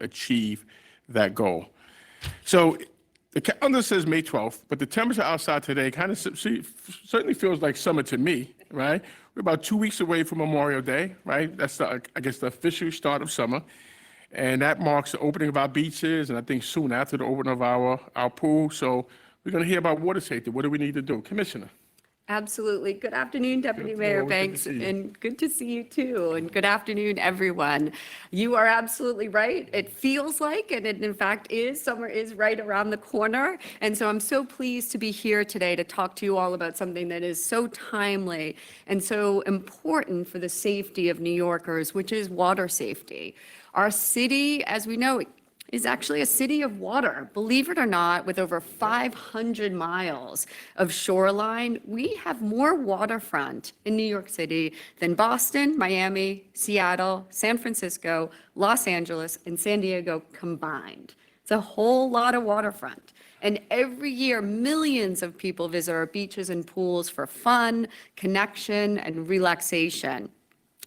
achieve that goal. So the calendar says May 12th, but the temperature outside today kind of certainly feels like summer to me, right? We're about 2 weeks away from Memorial Day, right? That's, I guess, the official start of summer. And that marks the opening of our beaches, and I think soon after the opening of our pool. So we're going to hear about water safety. What do we need to do? Commissioner. Absolutely. Good afternoon, Deputy Mayor Banks, and good to see you too. And good afternoon, everyone. You are absolutely right. It feels like, and it in fact is, summer is right around the corner. And so I'm so pleased to be here today to talk to you all about something that is so timely and so important for the safety of New Yorkers, which is water safety. Our city, as we know, is actually a city of water. Believe it or not, with over 500 miles of shoreline, we have more waterfront in New York City than Boston, Miami, Seattle, San Francisco, Los Angeles, and San Diego combined. It's a whole lot of waterfront. And every year, millions of people visit our beaches and pools for fun, connection, and relaxation.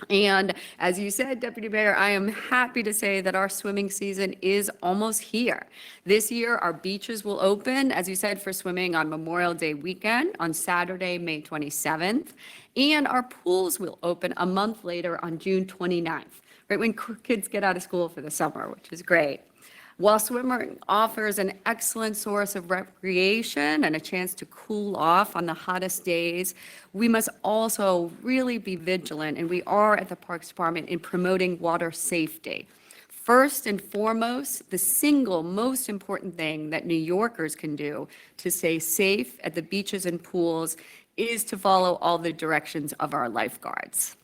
And as you said, Deputy Mayor, I am happy to say that our swimming season is almost here. This year, our beaches will open, as you said, for swimming on Memorial Day weekend on Saturday, May 27th. And our pools will open a month later on June 29th, right when kids get out of school for the summer, which is great. While swimming offers an excellent source of recreation and a chance to cool off on the hottest days, we must also really be vigilant, and we are at the Parks Department, in promoting water safety. First and foremost, the single most important thing that New Yorkers can do to stay safe at the beaches and pools is to follow all the directions of our lifeguards.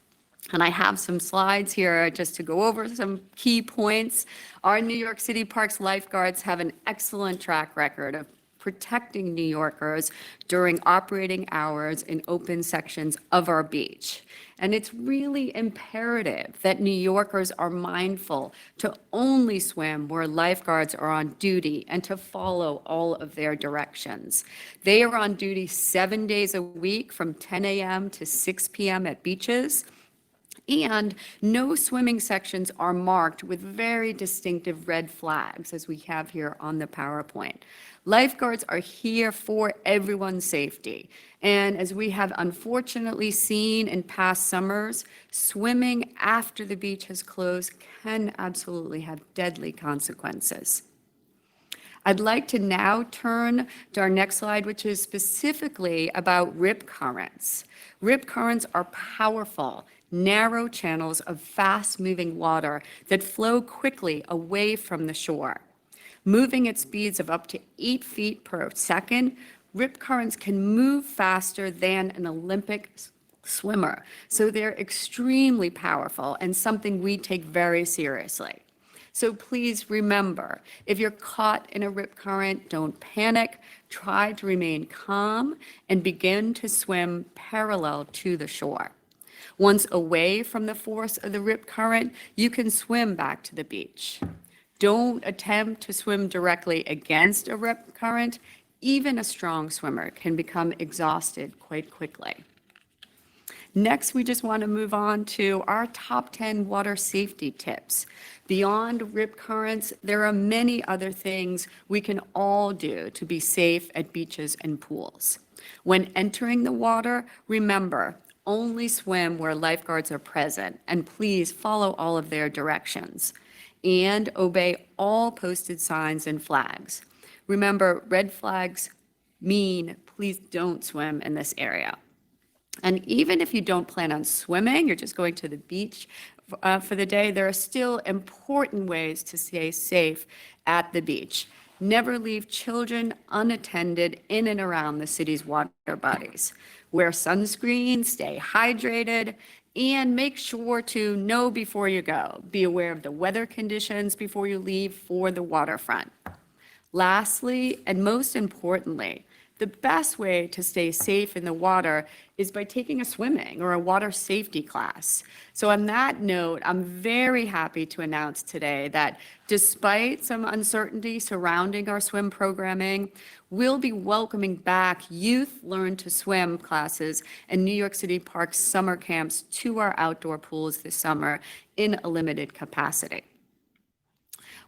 And I have some slides here just to go over some key points. Our New York City Parks lifeguards have an excellent track record of protecting New Yorkers during operating hours in open sections of our beach. And it's really imperative that New Yorkers are mindful to only swim where lifeguards are on duty and to follow all of their directions. They are on duty 7 days a week from 10 a.m. to 6 p.m. at beaches. And no swimming sections are marked with very distinctive red flags, as we have here on the PowerPoint. Lifeguards are here for everyone's safety. And as we have unfortunately seen in past summers, swimming after the beach has closed can absolutely have deadly consequences. I'd like to now turn to our next slide, which is specifically about rip currents. Rip currents are powerful, narrow channels of fast-moving water that flow quickly away from the shore. Moving at speeds of up to 8 feet per second, rip currents can move faster than an Olympic swimmer. So they're extremely powerful and something we take very seriously. So please remember, if you're caught in a rip current, don't panic. Try to remain calm and begin to swim parallel to the shore. Once away from the force of the rip current, you can swim back to the beach. Don't attempt to swim directly against a rip current. Even a strong swimmer can become exhausted quite quickly. Next, we just want to move on to our top 10 water safety tips. Beyond rip currents, there are many other things we can all do to be safe at beaches and pools. When entering the water, remember, only swim where lifeguards are present, and please follow all of their directions. And obey all posted signs and flags. Remember, red flags mean please don't swim in this area. And even if you don't plan on swimming, you're just going to the beach for the day, there are still important ways to stay safe at the beach. Never leave children unattended in and around the city's water bodies. Wear sunscreen, stay hydrated, and make sure to know before you go. Be aware of the weather conditions before you leave for the waterfront. Lastly, and most importantly, the best way to stay safe in the water is by taking a swimming or a water safety class. So on that note, I'm very happy to announce today that despite some uncertainty surrounding our swim programming, we'll be welcoming back Youth Learn to Swim classes and New York City Parks summer camps to our outdoor pools this summer in a limited capacity.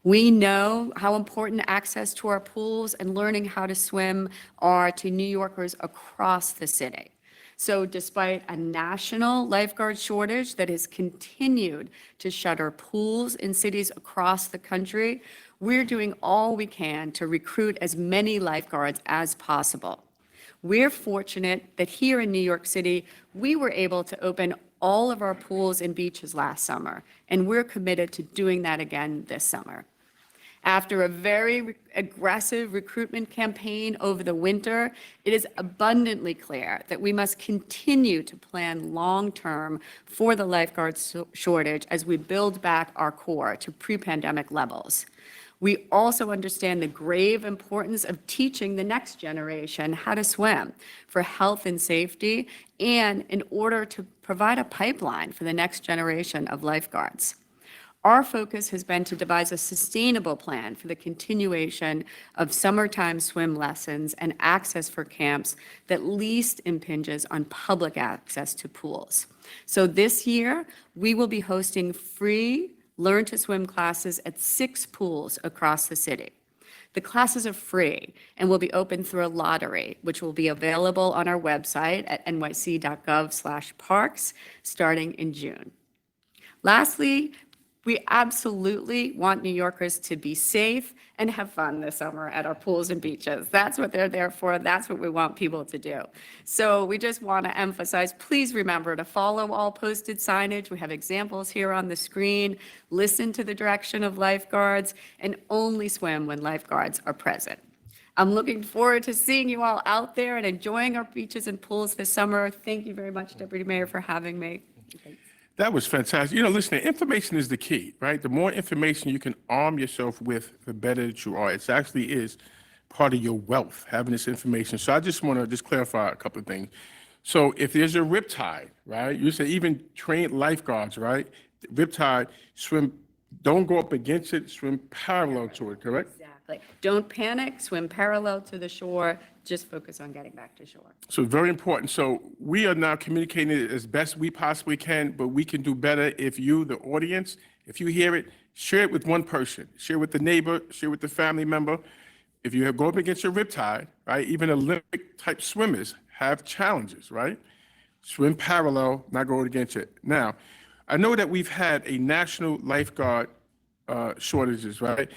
We know how important access to our pools and learning how to swim are to New Yorkers across the city. So despite a national lifeguard shortage that has continued to shutter pools in cities across the country, we're doing all we can to recruit as many lifeguards as possible. We're fortunate that here in New York City, we were able to open all of our pools and beaches last summer, and we're committed to doing that again this summer. After a very aggressive recruitment campaign over the winter, it is abundantly clear that we must continue to plan long-term for the lifeguard shortage as we build back our core to pre-pandemic levels. We also understand the grave importance of teaching the next generation how to swim for health and safety and in order to provide a pipeline for the next generation of lifeguards. Our focus has been to devise a sustainable plan for the continuation of summertime swim lessons and access for camps that least impinges on public access to pools. So this year, we will be hosting free Learn to Swim classes at 6 pools across the city. The classes are free and will be open through a lottery, which will be available on our website at nyc.gov/parks starting in June. Lastly, we absolutely want New Yorkers to be safe and have fun this summer at our pools and beaches. That's what they're there for. That's what we want people to do. So we just want to emphasize, please remember to follow all posted signage. We have examples here on the screen. Listen to the direction of lifeguards and only swim when lifeguards are present. I'm looking forward to seeing you all out there and enjoying our beaches and pools this summer. Thank you very much, Deputy Mayor, for having me. That was fantastic. You know, listen, information is the key, right? The more information you can arm yourself with, the better that you are. It actually is part of your wealth, having this information. So I just want to just clarify a couple of things. So if there's a riptide, right? You say even trained lifeguards, right? Riptide, swim, don't go up against it, swim parallel to it, correct? Exactly. Don't panic, swim parallel to the shore, just focus on getting back to shore. So very important. So we are now communicating it as best we possibly can, but we can do better if you, the audience, if you hear it, share it with one person, share with the neighbor, share with the family member. If you go up against your riptide, right, even Olympic type swimmers have challenges, right? Swim parallel, not go against it. Now, I know that we've had a national lifeguard shortages, right?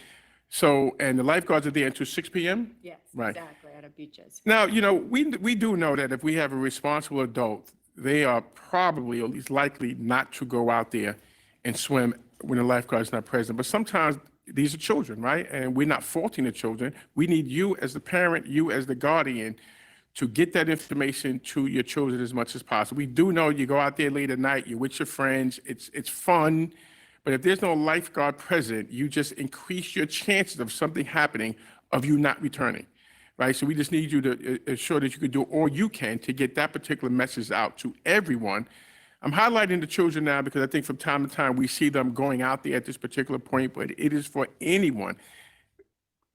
So, and the lifeguards are there until 6 p.m.? Yes, Right. exactly, at our beaches. Now, you know, we do know that if we have a responsible adult, they are probably, or at least likely, not to go out there and swim when the lifeguard is not present. But sometimes these are children, right? And we're not faulting the children. We need you as the parent, you as the guardian, to get that information to your children as much as possible. We do know you go out there late at night, you're with your friends, it's fun. But if there's no lifeguard present, you just increase your chances of something happening, of you not returning, right? So we just need you to ensure that you can do all you can to get that particular message out to everyone. I'm highlighting the children now because I think from time to time we see them going out there at this particular point, but it is for anyone.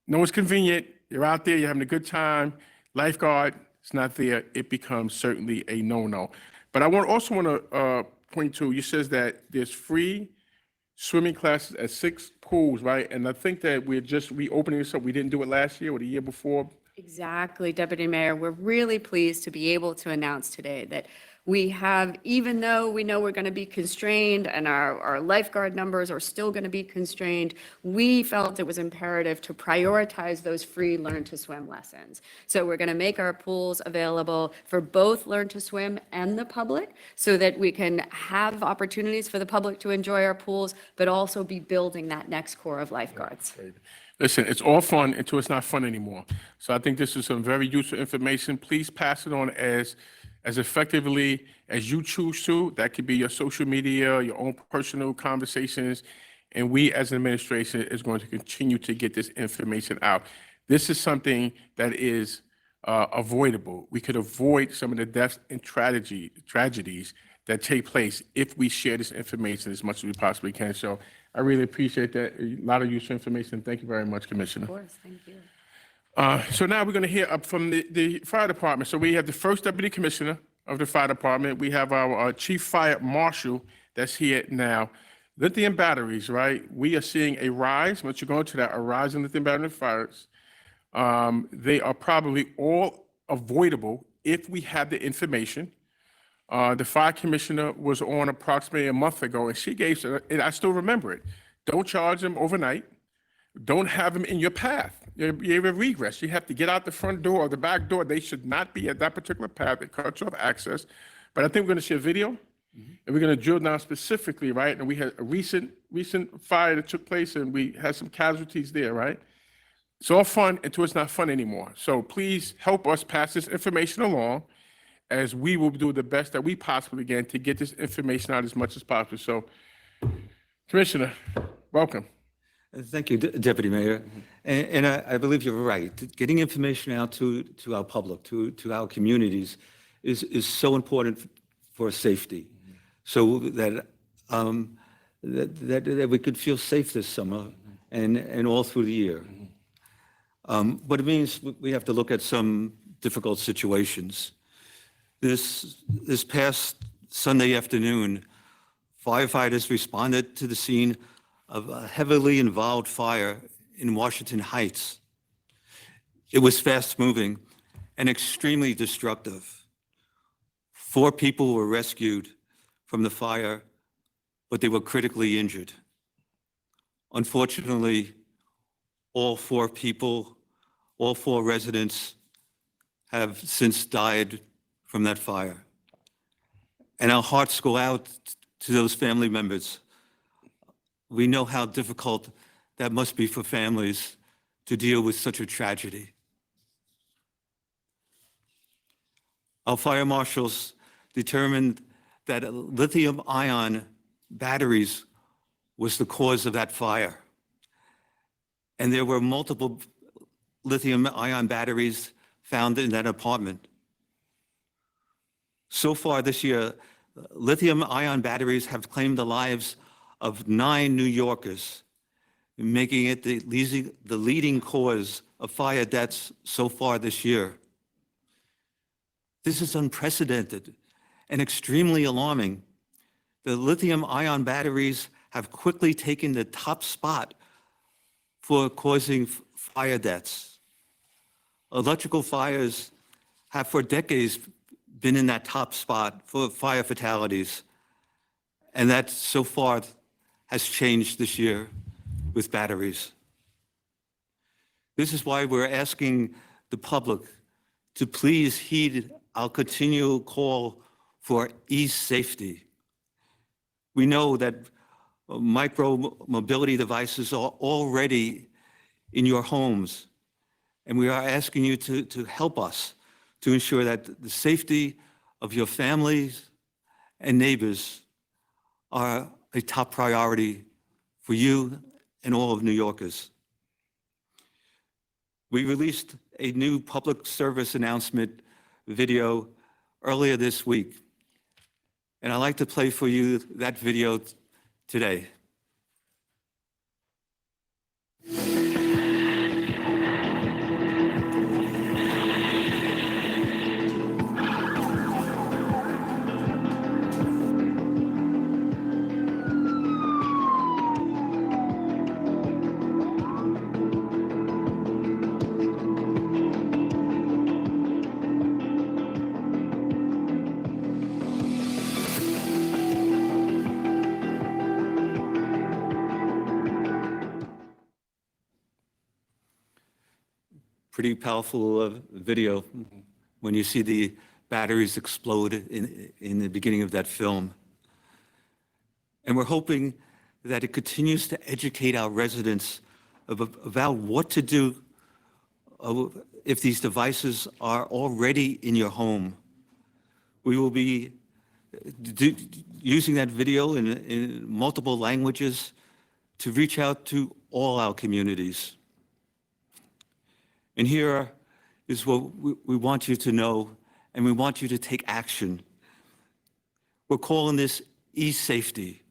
No, it's convenient. You're out there, you're having a good time. Lifeguard, it's not there. It becomes certainly a no-no. But I also want to point to, you says that there's free swimming classes at 6 pools, right? And I think that we're just reopening this up. We didn't do it last year or the year before. Exactly, Deputy Mayor. We're really pleased to be able to announce today that we have, even though we know we're going to be constrained and our lifeguard numbers are still going to be constrained, we felt it was imperative to prioritize those free Learn to Swim lessons. So we're going to make our pools available for both Learn to Swim and the public so that we can have opportunities for the public to enjoy our pools, but also be building that next core of lifeguards. Listen, it's all fun until it's not fun anymore. So I think this is some very useful information. Please pass it on as effectively as you choose to. That could be your social media, your own personal conversations. And we as an administration is going to continue to get this information out. This is something that is avoidable. We could avoid some of the deaths and tragedies that take place if we share this information as much as we possibly can. So I really appreciate that. A lot of useful information. Thank you very much, Commissioner. Of course, thank you. So now we're going to hear up from the fire department. So we have the first deputy commissioner of the fire department. We have our chief fire marshal that's here now. lithium batteries, right? We are seeing a rise, once you go into that, a rise in lithium battery fires. They are probably all avoidable if we had the information. The fire commissioner was on approximately a month ago, and she gave, and I still remember it. Don't charge them overnight. Don't have them in your path. You have a regress. You have to get out the front door or the back door. They should not be at that particular path. It cuts off access. But I think we're going to see a video, and we're going to drill down specifically, right? And we had a recent fire that took place, and we had some casualties there, right? It's all fun until it's not fun anymore. So please help us pass this information along, as we will do the best that we possibly can to get this information out as much as possible. So, Commissioner, welcome. Thank you, Deputy Mayor. And I believe you're right. Getting information out to our public, to our communities, is so important for safety, so that that we could feel safe this summer and all through the year. But it means we have to look at some difficult situations. This past Sunday afternoon, firefighters responded to the scene of a heavily involved fire in Washington Heights. It was fast-moving and extremely destructive. 4 people were rescued from the fire, but they were critically injured. Unfortunately, all 4 residents have since died from that fire. And our hearts go out to those family members. We know how difficult that must be for families to deal with such a tragedy. Our fire marshals determined that lithium-ion batteries was the cause of that fire. And there were multiple lithium-ion batteries found in that apartment. So far this year, lithium-ion batteries have claimed the lives of 9 New Yorkers, making it the leading cause of fire deaths so far this year. This is unprecedented and extremely alarming. The lithium-ion batteries have quickly taken the top spot for causing fire deaths. Electrical fires have for decades been in that top spot for fire fatalities, and that so far has changed this year with batteries. This is why we're asking the public to please heed our continual call for e-safety. We know that micro-mobility devices are already in your homes, and we are asking you to help us to ensure that the safety of your families and neighbors are a top priority for you and all of New Yorkers. We released a new public service announcement video earlier this week, and I'd like to play for you that video today. Pretty powerful video when you see the batteries explode in the beginning of that film. And we're hoping that it continues to educate our residents about what to do if these devices are already in your home. We will be using that video in multiple languages to reach out to all our communities. And here is what we want you to know, and we want you to take action. We're calling this e-safety.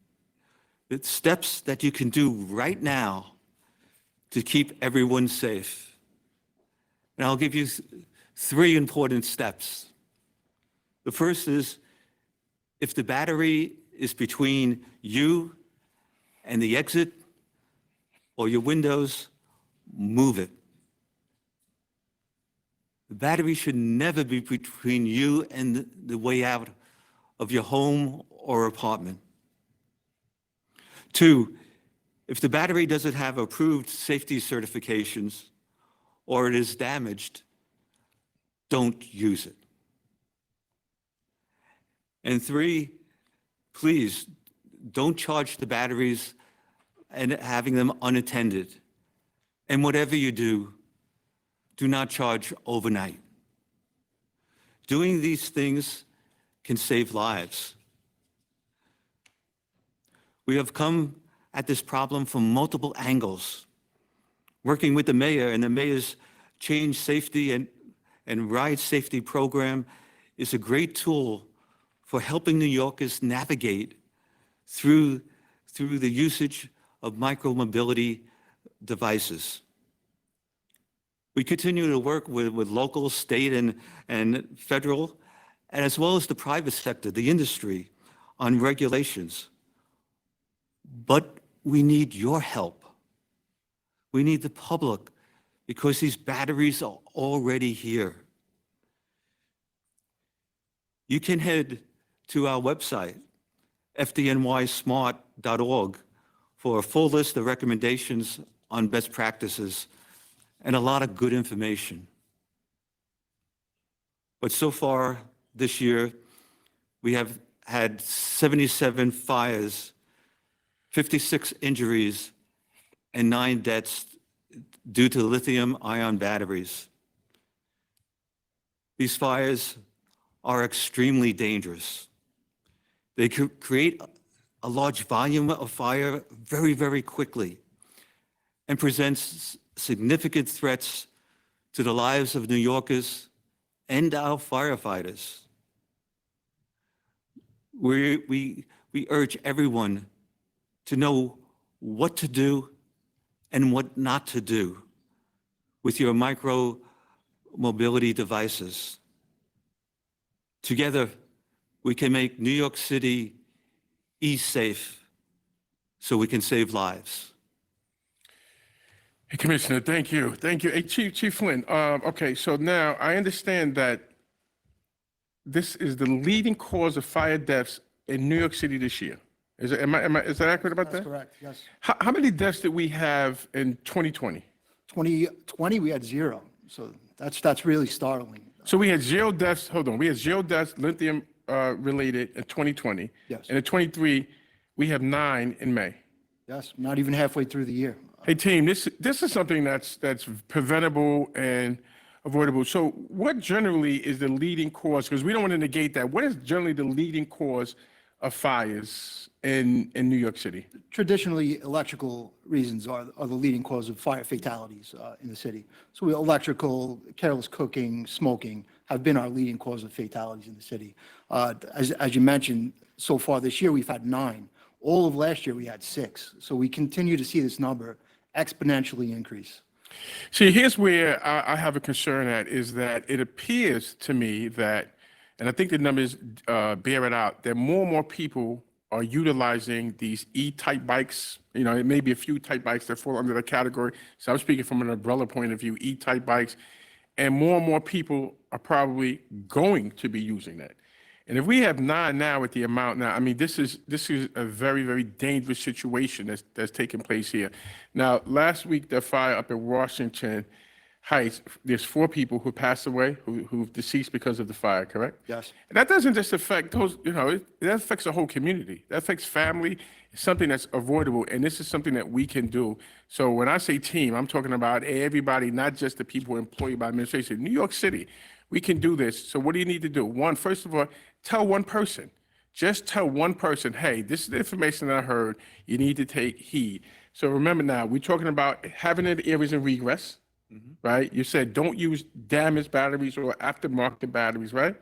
It's steps that you can do right now to keep everyone safe. And I'll give you 3 important steps. The first is, if the battery is between you and the exit or your windows, move it. The battery should never be between you and the way out of your home or apartment. 2, if the battery doesn't have approved safety certifications or it is damaged, don't use it. And 3, please don't charge the batteries and having them unattended. And whatever you do not charge overnight. Doing these things can save lives. We have come at this problem from multiple angles, working with the mayor, and the mayor's change safety and ride safety program is a great tool for helping New Yorkers navigate through the usage of micromobility devices. We continue to work with local, state, and federal, and as well as the private sector, the industry, on regulations. But we need your help. We need the public, because these batteries are already here. You can head to our website, fdnysmart.org, for a full list of recommendations on best practices and a lot of good information. But so far this year, we have had 77 fires, 56 injuries, and 9 deaths due to lithium-ion batteries. These fires are extremely dangerous. They could create a large volume of fire very, very quickly and presents significant threats to the lives of New Yorkers and our firefighters. We urge everyone to know what to do and what not to do with your micro mobility devices. Together, we can make New York City e-safe so we can save lives. Hey, Commissioner, thank you. Thank you. Hey, Chief Flynn, okay, so now I understand that this is the leading cause of fire deaths in New York City this year. Is that accurate about that? That's correct, yes. How many deaths did we have in 2020? 2020, we had 0. So that's really startling. So we had 0 deaths, hold on, we had 0 deaths lithium related in 2020. Yes. And in 23, we have 9 in May. Yes, not even halfway through the year. Hey, team, this is something that's preventable and avoidable. So what generally is the leading cause? Because we don't want to negate that. What is generally the leading cause of fires in New York City? Traditionally, electrical reasons are the leading cause of fire fatalities in the city. So electrical, careless cooking, smoking have been our leading cause of fatalities in the city. As you mentioned, so far this year, we've had 9. All of last year, we had 6. So we continue to see this number exponentially increase. See, here's where I have a concern at, is that it appears to me that, and I think the numbers bear it out, that more and more people are utilizing these E-type bikes. You know, it may be a few type bikes that fall under the category. So I'm speaking from an umbrella point of view, E-type bikes. And more people are probably going to be using that. And if we have 9 now at the amount now, I mean, this is a very, very dangerous situation that's taking place here. Now, last week, the fire up in Washington Heights, there's 4 people who passed away, who've deceased because of the fire, correct? Yes. And that doesn't just affect those, you know, that affects the whole community. That affects family. It's something that's avoidable, and this is something that we can do. So when I say team, I'm talking about everybody, not just the people employed by administration. New York City, we can do this. So what do you need to do? One, first of all, tell one person. Just tell one person, hey, this is the information that I heard. You need to take heed. So remember now, we're talking about having it areas in regress, right? You said don't use damaged batteries or aftermarket batteries, right?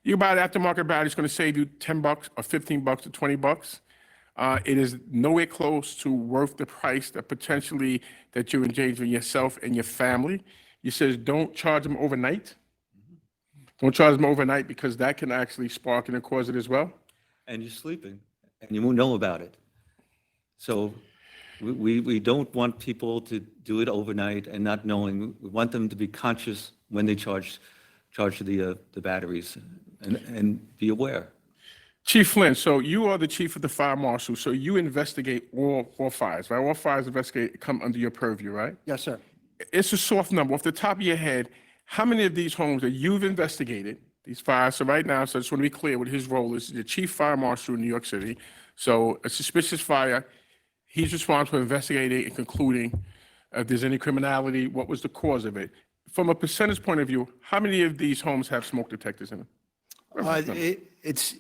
You buy the aftermarket battery, it's going to save you $10 or $15 or $20. It is nowhere close to worth the price that potentially that you're endangering yourself and your family. You said don't charge them overnight. Don't charge them overnight, because that can actually spark and cause it as well. And you're sleeping, and you won't know about it. So we don't want people to do it overnight and not knowing. We want them to be conscious when they charge the batteries and be aware. Chief Flynn, so you are the chief of the fire marshal, so you investigate all fires, right? All fires come under your purview, right? Yes, sir. It's a soft number. Off the top of your head, how many of these homes that you've investigated, these fires? So right now, so I just want to be clear what his role is. The chief fire marshal in New York City. So a suspicious fire, he's responsible for investigating and concluding if there's any criminality, what was the cause of it. From a percentage point of view, how many of these homes have smoke detectors in them? It's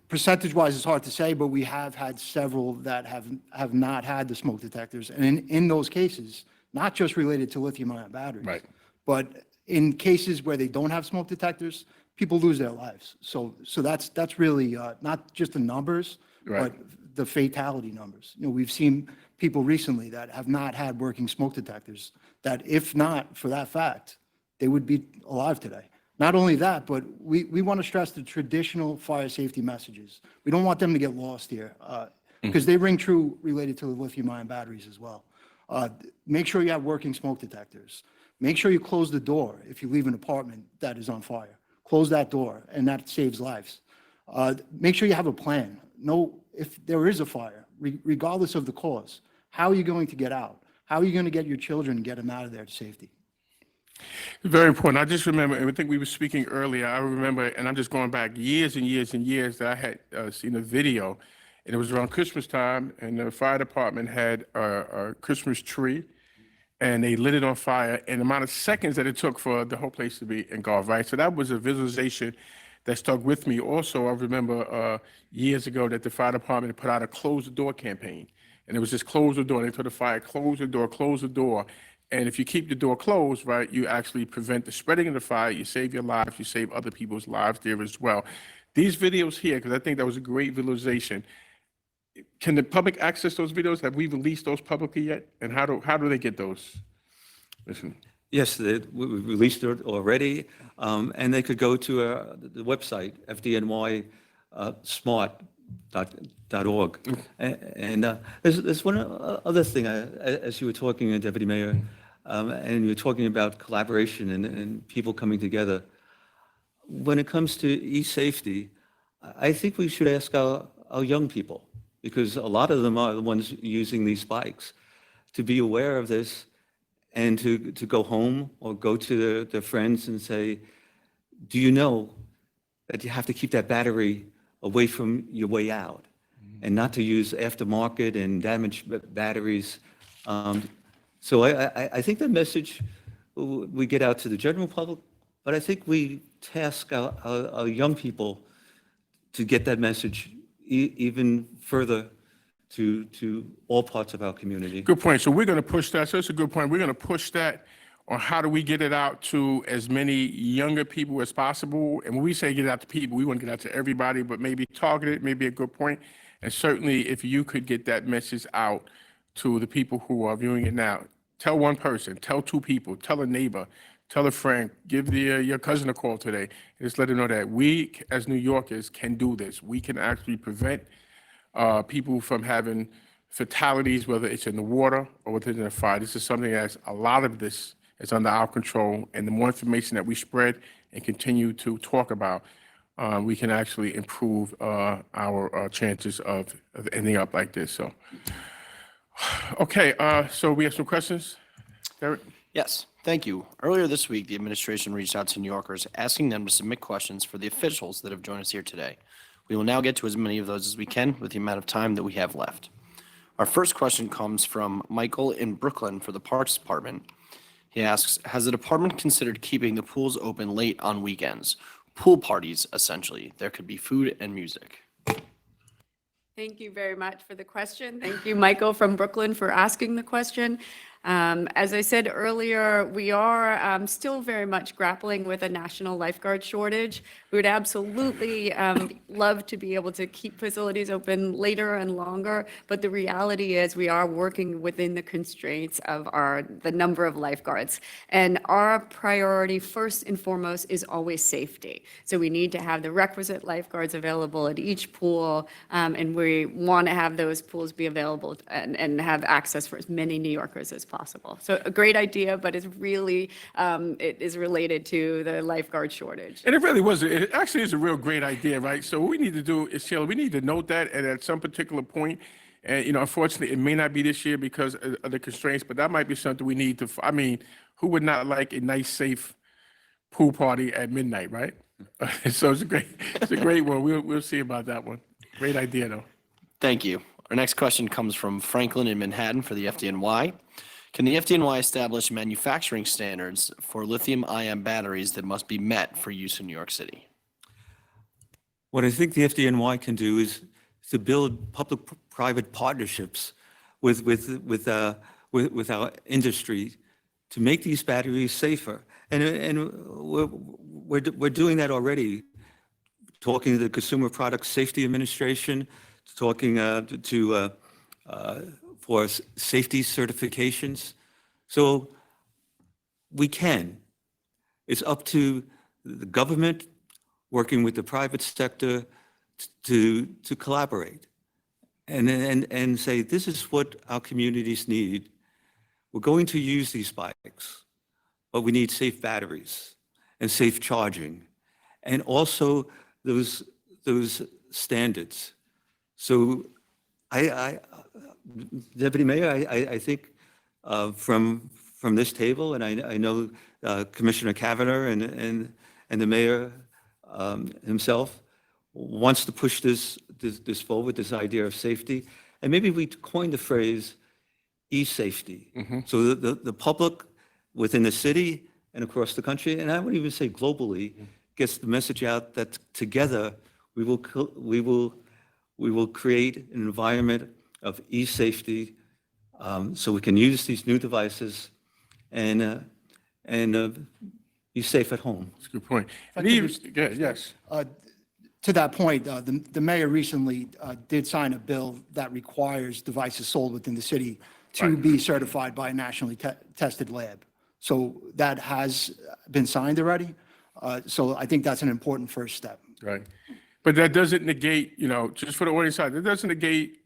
percentage-wise, it's hard to say, but we have had several that have not had the smoke detectors. And in those cases, not just related to lithium-ion batteries, Right. but in cases where they don't have smoke detectors, people lose their lives. So that's really not just the numbers, Right. but the fatality numbers. We've seen people recently that have not had working smoke detectors, that if not for that fact, they would be alive today. Not only that, but we want to stress the traditional fire safety messages. We don't want them to get lost here because they ring true related to the lithium-ion batteries as well. Make sure you have working smoke detectors. Make sure you close the door if you leave an apartment that is on fire. Close that door, and that saves lives. Make sure you have a plan. Know if there is a fire, regardless of the cause, how are you going to get out? How are you going to get your children and get them out of there to safety? Very important. I just remember, and I think we were speaking earlier, I remember, and I'm just going back years and years and years, that I had seen a video, and it was around Christmas time, and the fire department had a Christmas tree, and they lit it on fire, and the amount of seconds that it took for the whole place to be engulfed, right? So that was a visualization that stuck with me. Also, I remember years ago that the fire department put out a close the door campaign, and it was just close the door. They told the fire, close the door, close the door. And if you keep the door closed, right, you actually prevent the spreading of the fire, you save your life, you save other people's lives there as well. These videos here, because I think that was a great visualization, can the public access those videos? Have we released those publicly yet? And how do they get those? Listen. Yes, we released it already, and they could go to the website, fdnysmart.org. And there's one other thing, as you were talking, Deputy Mayor, and you were talking about collaboration and people coming together. When it comes to e-safety, I think we should ask our young people, because a lot of them are the ones using these bikes, to be aware of this and to go home or go to their friends and say, do you know that you have to keep that battery away from your way out and not to use aftermarket and damaged batteries? So I think the message we get out to the general public, but I think we task our young people to get that message even further to all parts of our community. Good point. So we're going to push that. So that's a good point. We're going to push that on how do we get it out to as many younger people as possible. And when we say get it out to people, we want to get out to everybody, but maybe targeted, maybe a good point. And certainly if you could get that message out to the people who are viewing it now, tell one person, tell two people, tell a neighbor, tell a friend, give your cousin a call today. Just let them know that we as New Yorkers can do this. We can actually prevent people from having fatalities, whether it's in the water or within the fire. This is something that's a lot of this is under our control, and the more information that we spread and continue to talk about, we can actually improve our chances of ending up like this. So, okay, so we have some questions. Derek? Yes, thank you. Earlier this week, the administration reached out to New Yorkers asking them to submit questions for the officials that have joined us here today. We will now get to as many of those as we can with the amount of time that we have left. Our first question comes from Michael in Brooklyn for the Parks Department. He asks, has the department considered keeping the pools open late on weekends? Pool parties, essentially. There could be food and music. Thank you very much for the question. Thank you, Michael from Brooklyn, for asking the question. As I said earlier, we are still very much grappling with a national lifeguard shortage. We would absolutely love to be able to keep facilities open later and longer, but the reality is we are working within the constraints of the number of lifeguards. And our priority, first and foremost, is always safety. So we need to have the requisite lifeguards available at each pool, and we want to have those pools be available and have access for as many New Yorkers as possible. So a great idea, but it's really, it is related to the lifeguard shortage. And it really was, it actually is a real great idea, right? So what we need to do is, Sheila, we need to note that, and at some particular point, and, unfortunately, it may not be this year because of the constraints, but that might be something we need to, I mean, who would not like a nice, safe pool party at midnight, right? So it's a great one. We'll see about that one. Great idea, though. Thank you. Our next question comes from Franklin in Manhattan for the FDNY. Can the FDNY establish manufacturing standards for lithium-ion batteries that must be met for use in New York City? What I think the FDNY can do is to build public-private partnerships with our industry to make these batteries safer. And we're doing that already, talking to the Consumer Product Safety Administration, talking for safety certifications. So we can. It's up to the government working with the private sector to collaborate and say, this is what our communities need. We're going to use these bikes, but we need safe batteries and safe charging, and also those standards. So Deputy Mayor, I think from this table, and I know Commissioner Kavanagh and the mayor himself wants to push this forward, this idea of safety. And maybe we coin the phrase e-safety. So the public within the city and across the country, and I would even say globally, gets the message out that together we will create an environment of e-safety, so we can use these new devices and be safe at home. That's a good point. And yes. To that point, the mayor recently did sign a bill that requires devices sold within the city to be certified by a nationally tested lab. So that has been signed already. So I think that's an important first step. Right. But that doesn't negate, just for the audience side, that doesn't negate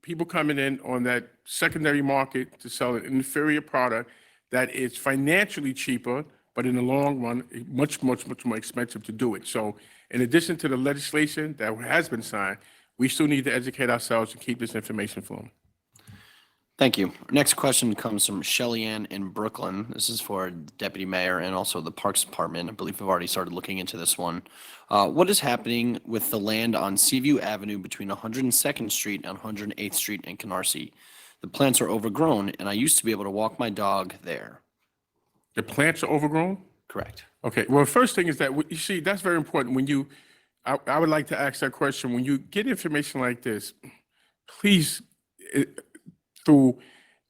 people coming in on that secondary market to sell an inferior product that is financially cheaper, but in the long run, much more expensive to do it. So in addition to the legislation that has been signed, we still need to educate ourselves and keep this information flowing. Thank you. Our next question comes from Shelly Ann in Brooklyn. This is for Deputy Mayor and also the Parks Department. I believe we've already started looking into this one. What is happening with the land on Seaview Avenue between 102nd Street and 108th Street in Canarsie? The plants are overgrown, and I used to be able to walk my dog there. The plants are overgrown? Correct. Okay, well, first thing is that, you see, that's very important. I would like to ask that question. When you get information like this, please, through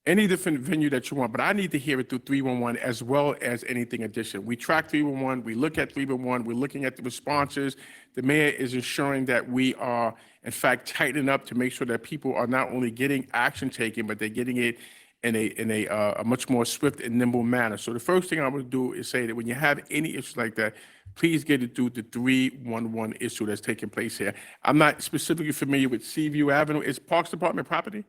any different venue that you want, but I need to hear it through 311 as well as anything additional. We track 311, we look at 311, we're looking at the responses. The mayor is ensuring that we are, in fact, tightening up to make sure that people are not only getting action taken, but they're getting it in a much more swift and nimble manner. So the first thing I would do is say that when you have any issues like that, please get it through the 311 issue that's taking place here. I'm not specifically familiar with Seaview Avenue. Is Parks Department property?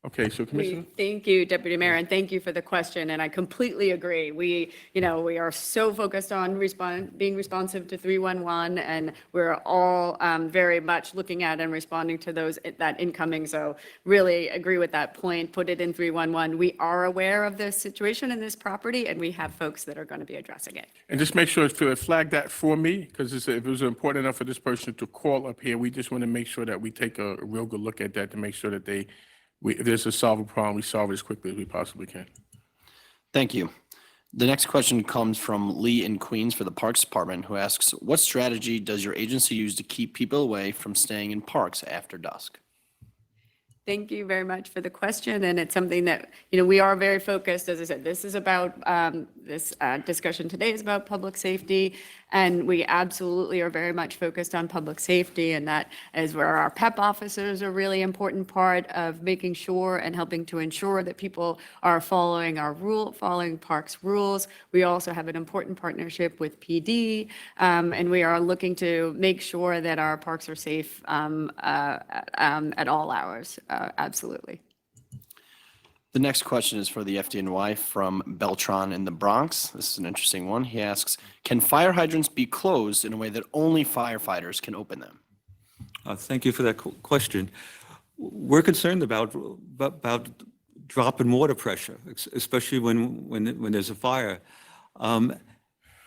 Okay, so Commissioner? Thank you, Deputy Mayor, and thank you for the question, and I completely agree. We are so focused on being responsive to 311, and we're all very much looking at and responding to that incoming, so really agree with that point. Put it in 311. We are aware of this situation in this property, and we have folks that are going to be addressing it. And just make sure to flag that for me, because if it was important enough for this person to call up here, we just want to make sure that we take a real good look at that to make sure that if there's a solvable problem, we solve it as quickly as we possibly can. Thank you. The next question comes from Lee in Queens for the Parks Department, who asks, what strategy does your agency use to keep people away from staying in parks after dusk? Thank you very much for the question, and it's something that, we are very focused, as I said, this is about, this discussion today is about public safety, and we absolutely are very much focused on public safety, and that is where our PEP officers are a really important part of making sure and helping to ensure that people are following following parks rules. We also have an important partnership with PD, and we are looking to make sure that our parks are safe at all hours. Absolutely. The next question is for the FDNY from Beltron in the Bronx. This is an interesting one. He asks, can fire hydrants be closed in a way that only firefighters can open them? Thank you for that question. We're concerned about drop in water pressure, especially when there's a fire. And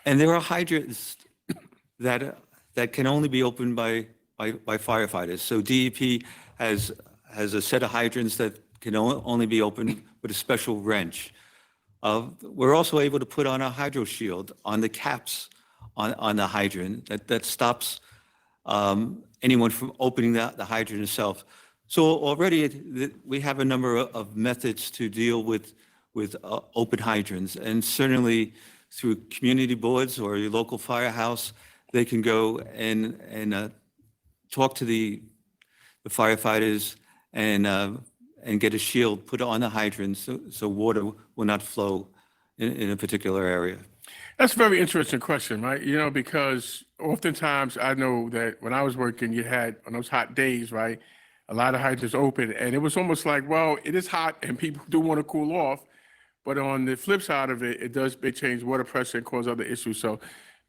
there are hydrants that can only be opened by firefighters. So DEP has a set of hydrants that can only be opened with a special wrench. We're also able to put on a hydro shield on the caps on the hydrant that stops anyone from opening the hydrant itself. So already we have a number of methods to deal with open hydrants, and certainly through community boards or your local firehouse, they can go and talk to the firefighters and get a shield put on the hydrant so water will not flow in a particular area. That's a very interesting question, right? Because oftentimes I know that when I was working, you had on those hot days, right? A lot of hydrants open, and it was almost like, well, it is hot and people do want to cool off, but on the flip side of it, it change water pressure and cause other issues. So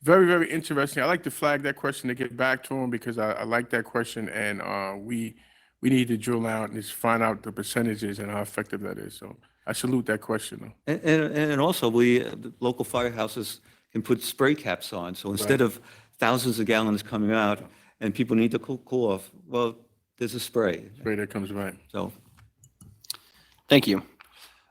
very, very interesting. I like to flag that question to get back to him because I like that question, and we need to drill out and just find out the percentages and how effective that is. So I salute that question, though. And also, the local firehouses can put spray caps on. So instead of thousands of gallons coming out and people need to cool off, well, there's a spray. Spray that comes right. So Thank you.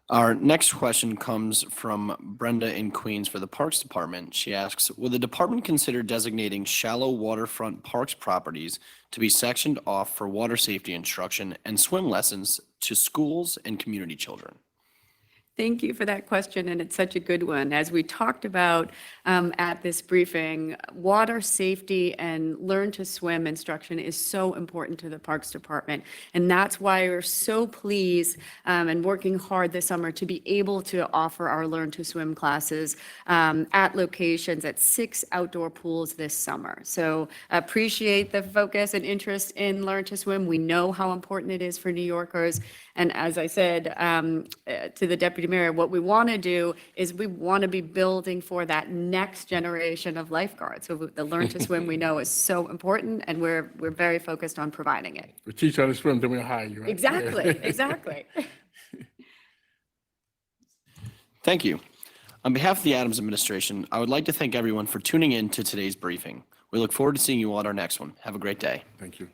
Our next question comes from Brenda in Queens for the Parks Department. She asks, will the department consider designating shallow waterfront parks properties to be sectioned off for water safety instruction and swim lessons to schools and community children? Thank you for that question, and it's such a good one. As we talked about at this briefing, water safety and learn to swim instruction is so important to the Parks Department, and that's why we're so pleased and working hard this summer to be able to offer our learn to swim classes at locations at 6 outdoor pools this summer. So appreciate the focus and interest in learn to swim. We know how important it is for New Yorkers, and as I said to the Deputy Mayor, what we want to do is we want to be building for that next generation of lifeguards. So the learn to swim we know is so important, and we're very focused on providing it. We teach how to swim, then we'll hire you, right? Exactly. Thank you. On behalf of the Adams administration, I would like to thank everyone for tuning in to today's briefing. We look forward to seeing you all at our next one. Have a great day. Thank you.